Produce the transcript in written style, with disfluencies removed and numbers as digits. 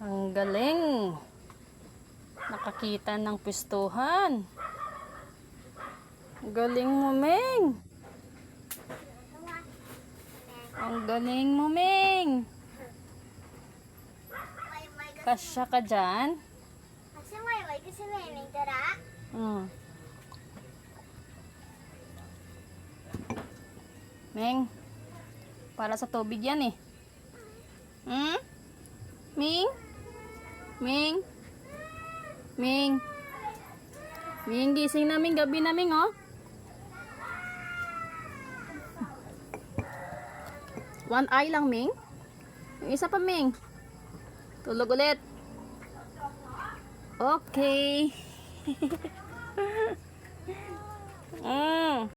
Ang galing. Nakakita ng pwestuhan. Galing mo, Ming. Ang galing mo, Ming. Kasya ka dyan? Kasi may kasi may tara. Ming, para sa tubig yan eh. Ming? Ming? Ming? Ming, gising namin gabi namin oh. One eye lang, Ming. Yung isa pa, Ming. Tulog ulit. Okay.